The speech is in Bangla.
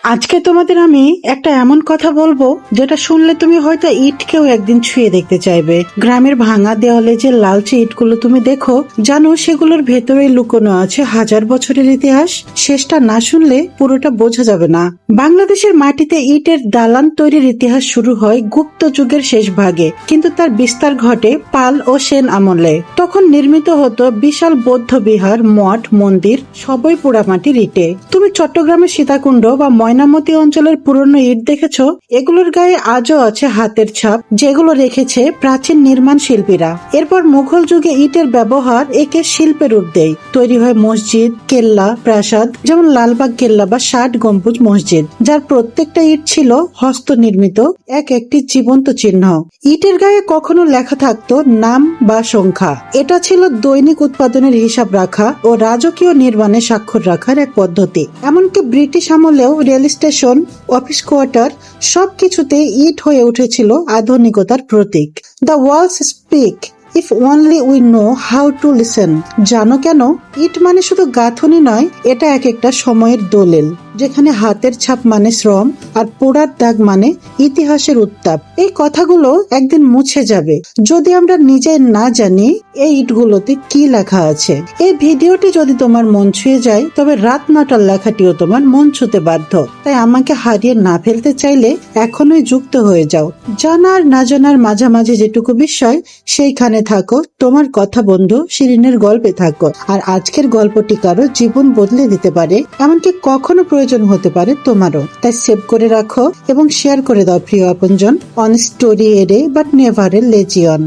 আজকে তোমাদের আমি একটা এমন কথা বলবো যেটা শুনলে তুমি হয়তো ইটকেও একদিন ছুঁয়ে দেখতে চাইবে। গ্রামের ভাঙা দেওয়ালে যে লালচে ইটগুলো তুমি দেখো, জানো সেগুলোর ভেতরে লুকোনো আছে হাজার বছরের ইতিহাস। শেষটা না শুনলে পুরোটা বোঝা যাবে না। বাংলাদেশের মাটিতে ইটের দালান তৈরির ইতিহাস শুরু হয় গুপ্ত যুগের শেষ ভাগে, কিন্তু তার বিস্তার ঘটে পাল ও সেন আমলে। তখন নির্মিত হতো বিশাল বৌদ্ধ বিহার, মঠ, মন্দির, সবই পোড়ামাটির ইটে। তুমি চট্টগ্রামের সীতাকুণ্ড বা ময়নামতি অঞ্চলের পুরনো ইট দেখেছো? এগুলোর গায়ে আজও আছে হাতের ছাপ, যেগুলো রেখেছে প্রাচীন নির্মাণ শিল্পীরা। এরপর মুঘল যুগে ইটের ব্যবহার একে শিল্পের রূপ দেয়। তৈরি হয় মসজিদ, কেল্লা, প্রাসাদ, যেমন লালবাগ কেল্লা বা ৬০ গম্বুজ মসজিদ, যার প্রত্যেকটা ইট ছিল হস্তনির্মিত এক একটি জীবন্ত চিহ্ন। ইটের গায়ে কখনো লেখা থাকতো নাম বা সংখ্যা। এটা ছিল দৈনিক উৎপাদনের হিসাব রাখা ও রাজকীয় নির্মাণে স্বাক্ষর রাখার এক পদ্ধতি। এমনকি ব্রিটিশ আমলেও রেল স্টেশন, অফিস কোয়ার্টার সবকিছুতে ইট হয়ে উঠেছিল আধুনিকতার প্রতীক। The walls speak if only we know how to listen. জানো কেন? ইট মানে শুধু গাঁথনি নয়, এটা এক একটা সময়ের দলিল, যেখানে হাতের ছাপ মানে শ্রম আর পোড়ার দাগ মানে ইতিহাসের উত্তাপ। এই কথাগুলো একদিন মুছে যাবে যদি আমরা নিজে না জানি এই ইটগুলোতে কি লেখা আছে। এই ভিডিওটি যদি তোমার মন ছুঁয়ে যায়, তবে রাত ৯টার লেখাটিও তোমার মন ছুঁতে বাধ্য। তাই আমাকে হারিয়ে না ফেলতে চাইলে এখনই যুক্ত হয়ে যাও। জানার না জানার মাঝামাঝি যেটুকু বিষয়, সেইখানে থাকো। তোমার কথা বন্ধু শিরিনের গল্পে থাকো। আর আজকের গল্পটি কারো জীবন বদলে দিতে পারে, এমনকি কখনো প্রয়োজন হতে পারে তোমারও। তাই সেভ করে রাখো এবং শেয়ার করে দাও প্রিয় আপনজন। অন স্টোরি এডে বাট নেভার এ লেজিয়ন।